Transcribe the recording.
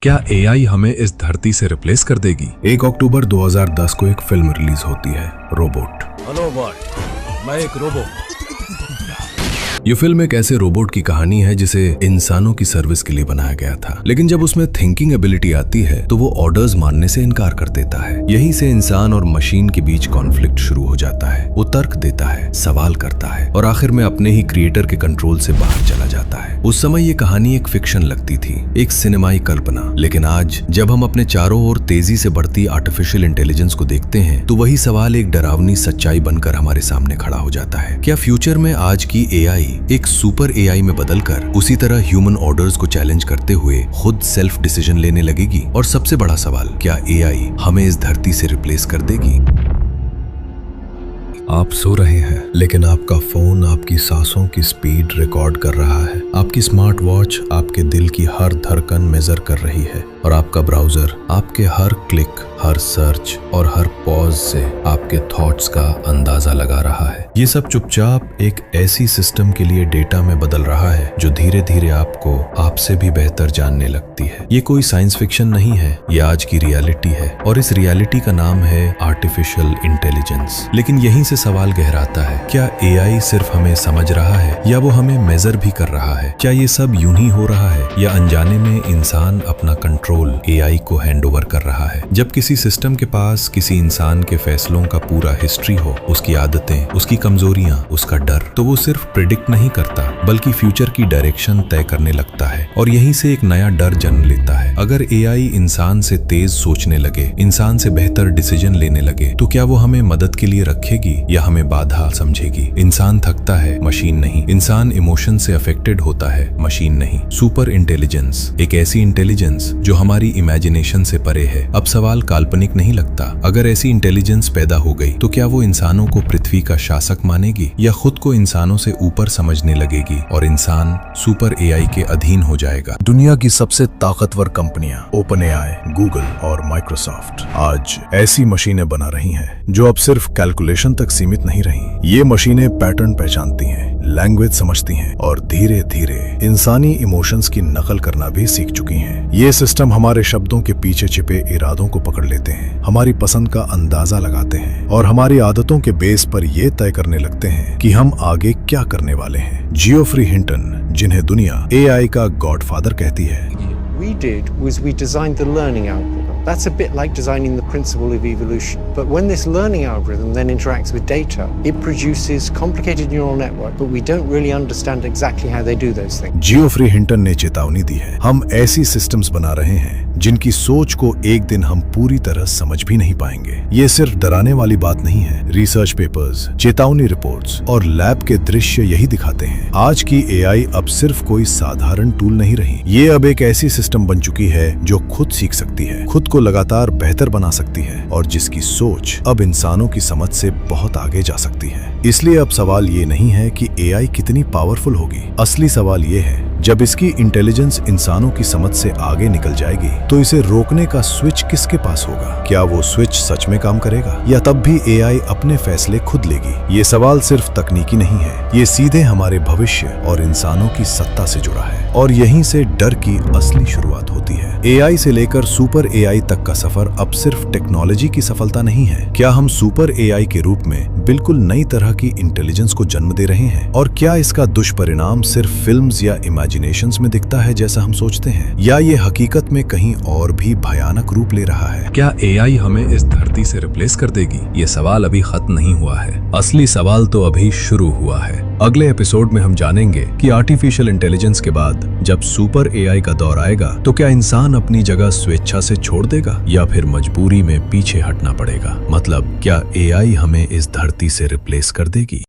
क्या एआई हमें इस धरती से रिप्लेस कर देगी? 1 अक्टूबर 2010 को एक फिल्म रिलीज होती है, रोबोट। हेलो वर्ल्ड, मैं एक रोबोट। ये फिल्म एक ऐसे रोबोट की कहानी है जिसे इंसानों की सर्विस के लिए बनाया गया था, लेकिन जब उसमें थिंकिंग एबिलिटी आती है तो वो ऑर्डर्स मानने से इनकार कर देता है। यहीं से इंसान और मशीन के बीच कॉन्फ्लिक्ट शुरू हो जाता है। वो तर्क देता है, सवाल करता है और आखिर में अपने ही क्रिएटर के कंट्रोल से बाहर चला जाता है। उस समय ये कहानी एक फिक्शन लगती थी, एक सिनेमाई कल्पना, लेकिन आज जब हम अपने चारों ओर तेजी से बढ़ती आर्टिफिशियल इंटेलिजेंस को देखते हैं तो वही सवाल एक डरावनी सच्चाई बनकर हमारे सामने खड़ा हो जाता है। क्या फ्यूचर में आज की एआई एक सुपर एआई में बदलकर उसी तरह ह्यूमन ऑर्डर्स को चैलेंज करते हुए खुद सेल्फ डिसीजन लेने लगेगी? और सबसे बड़ा सवाल, क्या एआई हमें इस धरती से रिप्लेस कर देगी? आप सो रहे हैं, लेकिन आपका फोन आपकी सांसों की स्पीड रिकॉर्ड कर रहा है। आपकी स्मार्ट वॉच आपके दिल की हर धड़कन मेजर कर रही है और आपका ब्राउजर आपके हर क्लिक, हर सर्च और हर पॉज से आपके थॉट्स का अंदाजा लगा रहा है। ये सब चुपचाप एक ऐसी सिस्टम के लिए डेटा में बदल रहा है जो धीरे धीरे आपको आपसे भी बेहतर जानने लगती है। ये कोई साइंस फिक्शन नहीं है, ये आज की रियलिटी है और इस रियलिटी का नाम है आर्टिफिशियल इंटेलिजेंस। लेकिन यहीं से सवाल गहराता है, क्या एआई सिर्फ हमें समझ रहा है या वो हमें मेजर भी कर रहा है? क्या ये सब यूं ही हो रहा है या अनजाने में इंसान अपना कंट्रोल एआई को हैंडओवर कर रहा है? जब किसी सिस्टम के पास किसी इंसान के फैसलों का पूरा हिस्ट्री हो, उसकी आदतें, उसकी कमजोरियां, उसका डर, तो वो सिर्फ प्रिडिक्ट नहीं करता बल्कि फ्यूचर की डायरेक्शन तय करने लगता है और यहीं से एक नया डर जन्म लेता है। अगर एआई इंसान से तेज सोचने लगे, इंसान से बेहतर डिसीजन लेने लगे, तो क्या वो हमें मदद के लिए रखेगी या हमें बाधा समझेगी? इंसान थकता है, मशीन नहीं। इंसान इमोशन से अफेक्टेड होता है, मशीन नहीं। सुपर इंटेलिजेंस, एक ऐसी इंटेलिजेंस जो हमारी इमेजिनेशन से परे है। अब सवाल काल्पनिक नहीं लगता। अगर ऐसी इंटेलिजेंस पैदा हो गई तो क्या वो इंसानों को पृथ्वी का शासक मानेगी या खुद को इंसानों से ऊपर समझने लगेगी और इंसान सुपर एआई के अधीन हो जाएगा? दुनिया की सबसे ताकतवर कंपनियां ओपन एआई, गूगल और माइक्रोसॉफ्ट आज ऐसी मशीनें बना रही हैं जो अब सिर्फ कैलकुलेशन तक सीमित नहीं रही। ये मशीनें पैटर्न पहचानती हैं, लैंग्वेज समझती हैं और धीरे धीरे इंसानी इमोशंस की नकल करना भी सीख चुकी हैं। ये सिस्टम हमारे शब्दों के पीछे छिपे इरादों को पकड़ लेते हैं, हमारी पसंद का अंदाजा लगाते हैं और हमारी आदतों के बेस पर ये तय करने लगते हैं कि हम आगे क्या करने वाले हैं। जियोफ्री हिंटन, जिन्हें दुनिया एआई का गॉडफादर कहती है, we did was we designed the learning algorithm. That's a bit like designing the principle of evolution. But when this learning algorithm then interacts with data, it produces complicated neural network, but we don't really understand exactly how they do those things. Geoffrey Hinton ने चेतावनी दी है, हम ऐसी systems बना रहे हैं जिनकी सोच को एक दिन हम पूरी तरह समझ भी नहीं पाएंगे। ये सिर्फ डराने वाली बात नहीं है। रिसर्च पेपर्स, चेतावनी रिपोर्ट्स और लैब के दृश्य यही दिखाते हैं। आज की एआई अब सिर्फ कोई साधारण टूल नहीं रही, ये अब एक ऐसी सिस्टम बन चुकी है जो खुद सीख सकती है, खुद को लगातार बेहतर बना सकती है और जिसकी सोच अब इंसानों की समझ से बहुत आगे जा सकती है। इसलिए अब सवाल ये नहीं है कि एआई कितनी पावरफुल होगी, असली सवाल ये है, जब इसकी इंटेलिजेंस इंसानों की समझ से आगे निकल जाएगी तो इसे रोकने का स्विच किसके पास होगा? क्या वो स्विच सच में काम करेगा या तब भी एआई अपने फैसले खुद लेगी? ये सवाल सिर्फ तकनीकी नहीं है, ये सीधे हमारे भविष्य और इंसानों की सत्ता से जुड़ा है और यहीं से डर की असली शुरुआत होती है। एआई से लेकर सुपर एआई तक का सफर अब सिर्फ टेक्नोलॉजी की सफलता नहीं है। क्या हम सुपर एआई के रूप में बिल्कुल नई तरह की इंटेलिजेंस को जन्म दे रहे हैं? और क्या इसका दुष्परिणाम सिर्फ फिल्म्स या इमेजिनेशंस में दिखता है जैसा हम सोचते हैं, या ये हकीकत में कहीं और भी भयानक रूप ले रहा है? क्या एआई हमें इस धरती से रिप्लेस कर देगी? ये सवाल अभी खत्म नहीं हुआ है, असली सवाल तो अभी शुरू हुआ है। अगले एपिसोड में हम जानेंगे कि आर्टिफिशियल इंटेलिजेंस के बाद जब सुपर एआई का दौर आएगा तो क्या इंसान अपनी जगह स्वेच्छा से छोड़ देगा या फिर मजबूरी में पीछे हटना पड़ेगा? मतलब क्या एआई हमें इस धरती से रिप्लेस कर देगी?